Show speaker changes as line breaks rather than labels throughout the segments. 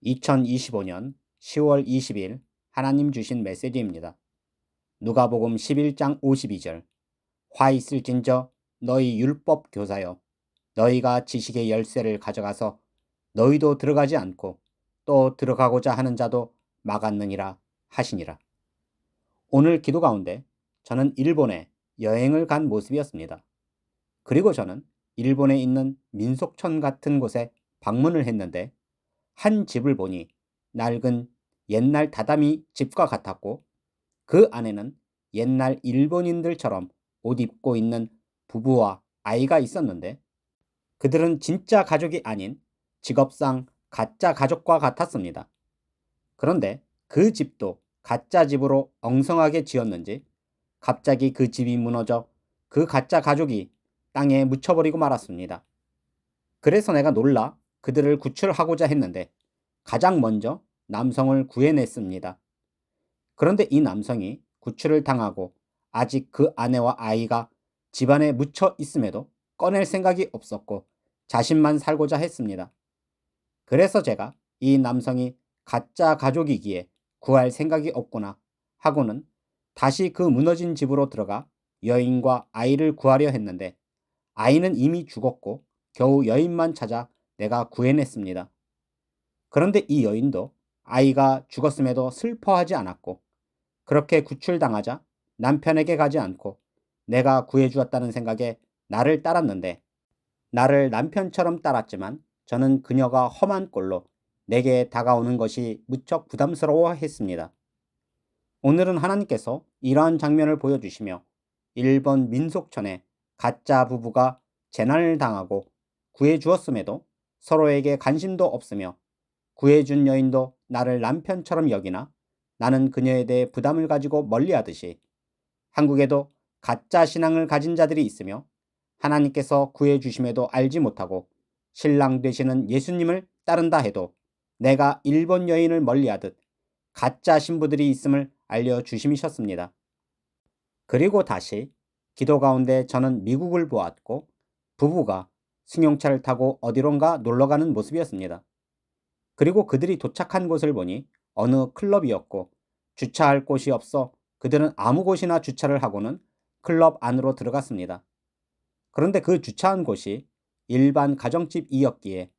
2025년 10월 20일 하나님 주신 메시지입니다. 누가복음 11장 52절 화 있을진저 너희 율법 교사여 너희가 지식의 열쇠를 가져가서 너희도 들어가지 않고 또 들어가고자 하는 자도 막았느니라 하시니라. 오늘 기도 가운데 저는 일본에 여행을 간 모습이었습니다. 그리고 저는 일본에 있는 민속촌 같은 곳에 방문을 했는데 한 집을 보니 낡은 옛날 다다미 집과 같았고 그 안에는 옛날 일본인들처럼 옷 입고 있는 부부와 아이가 있었는데 그들은 진짜 가족이 아닌 직업상 가짜 가족과 같았습니다. 그런데 그 집도 가짜 집으로 엉성하게 지었는지 갑자기 그 집이 무너져 그 가짜 가족이 땅에 묻혀버리고 말았습니다. 그래서 내가 놀라 그들을 구출하고자 했는데 가장 먼저 남성을 구해냈습니다. 그런데 이 남성이 구출을 당하고 아직 그 아내와 아이가 집안에 묻혀 있음에도 꺼낼 생각이 없었고 자신만 살고자 했습니다. 그래서 제가 이 남성이 가짜 가족이기에 구할 생각이 없구나 하고는 다시 그 무너진 집으로 들어가 여인과 아이를 구하려 했는데 아이는 이미 죽었고 겨우 여인만 찾아 내가 구해냈습니다. 그런데 이 여인도 아이가 죽었음에도 슬퍼하지 않았고 그렇게 구출당하자 남편에게 가지 않고 내가 구해주었다는 생각에 나를 따랐는데 나를 남편처럼 따랐지만 저는 그녀가 험한 꼴로 내게 다가오는 것이 무척 부담스러워 했습니다. 오늘은 하나님께서 이러한 장면을 보여주시며 일본 민속촌에 가짜 부부가 재난을 당하고 구해주었음에도 서로에게 관심도 없으며 구해준 여인도 나를 남편처럼 여기나 나는 그녀에 대해 부담을 가지고 멀리하듯이 한국에도 가짜 신앙을 가진 자들이 있으며 하나님께서 구해주심에도 알지 못하고 신랑 되시는 예수님을 따른다 해도 내가 일본 여인을 멀리하듯 가짜 신부들이 있음을 알려주심이셨습니다. 그리고 다시 기도 가운데 저는 미국을 보았고 부부가 승용차를 타고 어디론가 놀러가는 모습이었습니다. 그리고 그들이 도착한 곳을 보니 어느 클럽이었고 주차할 곳이 없어 그들은 아무 곳이나 주차를 하고는 클럽 안으로 들어갔습니다. 그런데 그 주차한 곳이 일반 가정집이었기에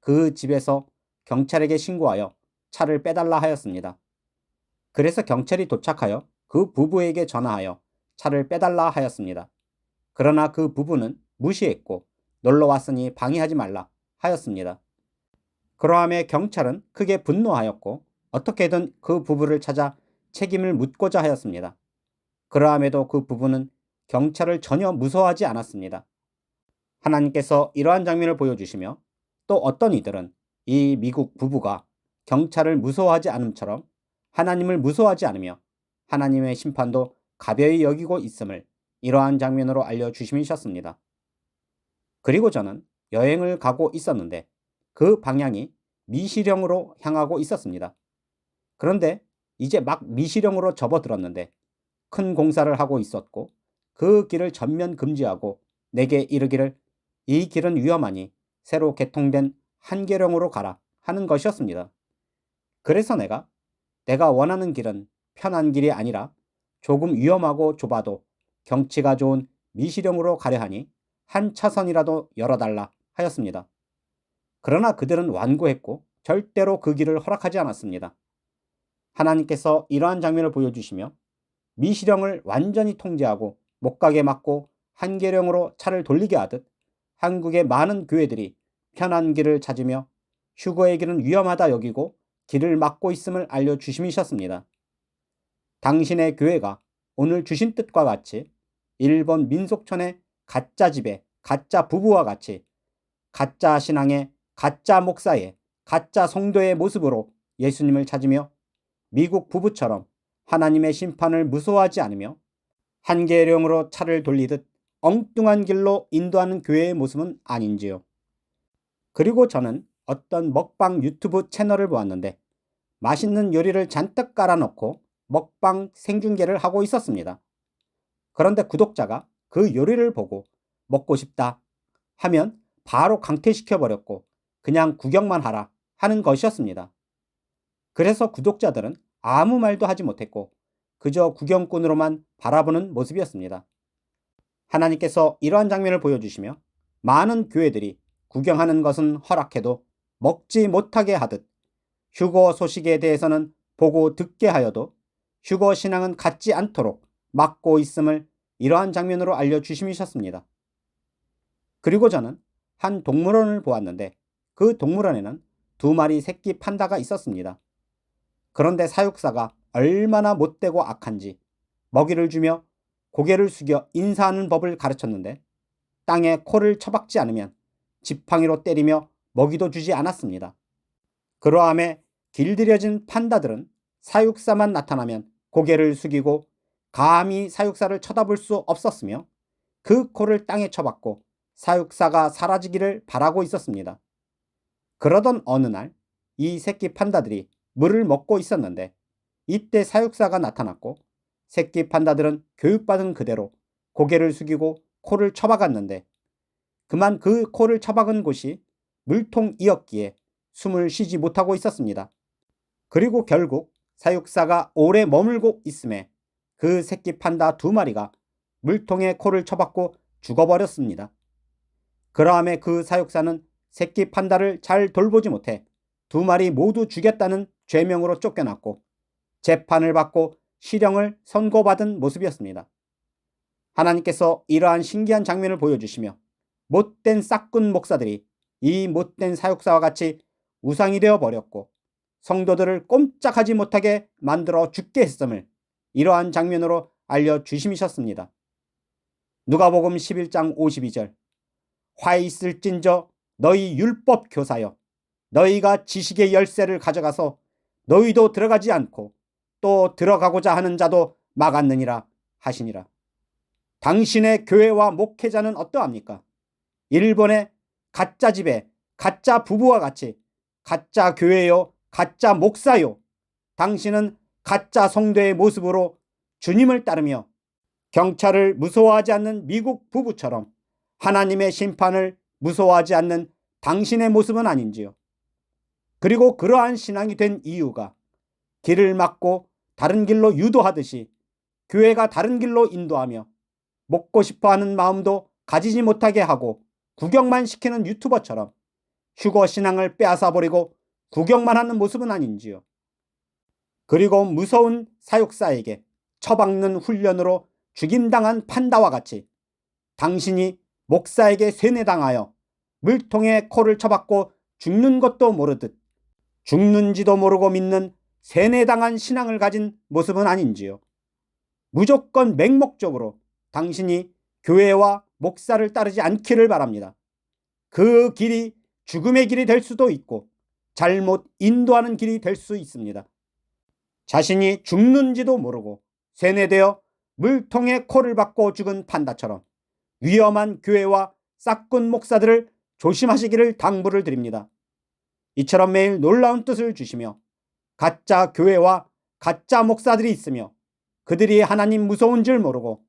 그 집에서 경찰에게 신고하여 차를 빼달라 하였습니다. 그래서 경찰이 도착하여 그 부부에게 전화하여 차를 빼달라 하였습니다. 그러나 그 부부는 무시했고 놀러 왔으니 방해하지 말라 하였습니다. 그러함에 경찰은 크게 분노하였고 어떻게든 그 부부를 찾아 책임을 묻고자 하였습니다. 그러함에도 그 부부는 경찰을 전혀 무서워하지 않았습니다. 하나님께서 이러한 장면을 보여주시며 또 어떤 이들은 이 미국 부부가 경찰을 무서워하지 않음처럼 하나님을 무서워하지 않으며 하나님의 심판도 가벼이 여기고 있음을 이러한 장면으로 알려주심이셨습니다. 그리고 저는 여행을 가고 있었는데 그 방향이 미시령으로 향하고 있었습니다. 그런데 이제 막 미시령으로 접어들었는데 큰 공사를 하고 있었고 그 길을 전면 금지하고 내게 이르기를 이 길은 위험하니 새로 개통된 한계령으로 가라 하는 것이었습니다. 그래서 내가 원하는 길은 편한 길이 아니라 조금 위험하고 좁아도 경치가 좋은 미시령으로 가려 하니 한 차선이라도 열어달라 하였습니다. 그러나 그들은 완고했고 절대로 그 길을 허락하지 않았습니다. 하나님께서 이러한 장면을 보여주시며 미시령을 완전히 통제하고 못 가게 막고 한계령으로 차를 돌리게 하듯 한국의 많은 교회들이 편한 길을 찾으며 휴거의 길은 위험하다 여기고 길을 막고 있음을 알려주심이셨습니다. 당신의 교회가 오늘 주신 뜻과 같이 일본 민속촌의 가짜 집에 가짜 부부와 같이 가짜 신앙의 가짜 목사의 가짜 성도의 모습으로 예수님을 찾으며 미국 부부처럼 하나님의 심판을 무서워하지 않으며 한계령으로 차를 돌리듯 엉뚱한 길로 인도하는 교회의 모습은 아닌지요. 그리고 저는 어떤 먹방 유튜브 채널을 보았는데 맛있는 요리를 잔뜩 깔아놓고 먹방 생중계를 하고 있었습니다. 그런데 구독자가 그 요리를 보고 먹고 싶다 하면 바로 강퇴시켜버렸고 그냥 구경만 하라 하는 것이었습니다. 그래서 구독자들은 아무 말도 하지 못했고 그저 구경꾼으로만 바라보는 모습이었습니다. 하나님께서 이러한 장면을 보여주시며 많은 교회들이 구경하는 것은 허락해도 먹지 못하게 하듯 휴거 소식에 대해서는 보고 듣게 하여도 휴거 신앙은 갖지 않도록 막고 있음을 이러한 장면으로 알려주심이셨습니다. 그리고 저는 한 동물원을 보았는데 그 동물원에는 2마리 새끼 판다가 있었습니다. 그런데 사육사가 얼마나 못되고 악한지 먹이를 주며 고개를 숙여 인사하는 법을 가르쳤는데 땅에 코를 처박지 않으면 지팡이로 때리며 먹이도 주지 않았습니다. 그러함에 길들여진 판다들은 사육사만 나타나면 고개를 숙이고 감히 사육사를 쳐다볼 수 없었으며 그 코를 땅에 쳐박고 사육사가 사라지기를 바라고 있었습니다. 그러던 어느 날 이 새끼 판다들이 물을 먹고 있었는데 이때 사육사가 나타났고 새끼 판다들은 교육받은 그대로 고개를 숙이고 코를 쳐박았는데 그만 그 코를 쳐박은 곳이 물통이었기에 숨을 쉬지 못하고 있었습니다. 그리고 결국 사육사가 오래 머물고 있음에 그 새끼 판다 2마리가 물통에 코를 쳐박고 죽어버렸습니다. 그러함에 그 사육사는 새끼 판다를 잘 돌보지 못해 2마리 모두 죽였다는 죄명으로 쫓겨났고 재판을 받고 실형을 선고받은 모습이었습니다. 하나님께서 이러한 신기한 장면을 보여주시며 못된 싹군 목사들이 이 못된 사육사와 같이 우상이 되어 버렸고 성도들을 꼼짝하지 못하게 만들어 죽게 했음을 이러한 장면으로 알려주심이셨습니다. 누가복음 11장 52절 화 있을진저 너희 율법 교사여 너희가 지식의 열쇠를 가져가서 너희도 들어가지 않고 또 들어가고자 하는 자도 막았느니라 하시니라. 당신의 교회와 목회자는 어떠합니까? 일본의 가짜 집에 가짜 부부와 같이 가짜 교회요 가짜 목사요 당신은 가짜 성도의 모습으로 주님을 따르며 경찰을 무서워하지 않는 미국 부부처럼 하나님의 심판을 무서워하지 않는 당신의 모습은 아닌지요. 그리고 그러한 신앙이 된 이유가 길을 막고 다른 길로 유도하듯이 교회가 다른 길로 인도하며 먹고 싶어하는 마음도 가지지 못하게 하고 구경만 시키는 유튜버처럼 휴거 신앙을 빼앗아버리고 구경만 하는 모습은 아닌지요. 그리고 무서운 사육사에게 처박는 훈련으로 죽임당한 판다와 같이 당신이 목사에게 세뇌당하여 물통에 코를 쳐박고 죽는 것도 모르듯 죽는지도 모르고 믿는 세뇌당한 신앙을 가진 모습은 아닌지요. 무조건 맹목적으로 당신이 교회와 목사를 따르지 않기를 바랍니다. 그 길이 죽음의 길이 될 수도 있고 잘못 인도하는 길이 될 수 있습니다. 자신이 죽는지도 모르고 세뇌되어 물통에 코를 박고 죽은 판다처럼 위험한 교회와 싹군 목사들을 조심하시기를 당부를 드립니다. 이처럼 매일 놀라운 뜻을 주시며 가짜 교회와 가짜 목사들이 있으며 그들이 하나님 무서운 줄 모르고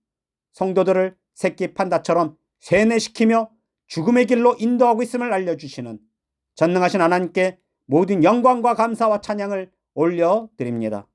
성도들을 새끼 판다처럼 세뇌시키며 죽음의 길로 인도하고 있음을 알려주시는 전능하신 하나님께 모든 영광과 감사와 찬양을 올려드립니다.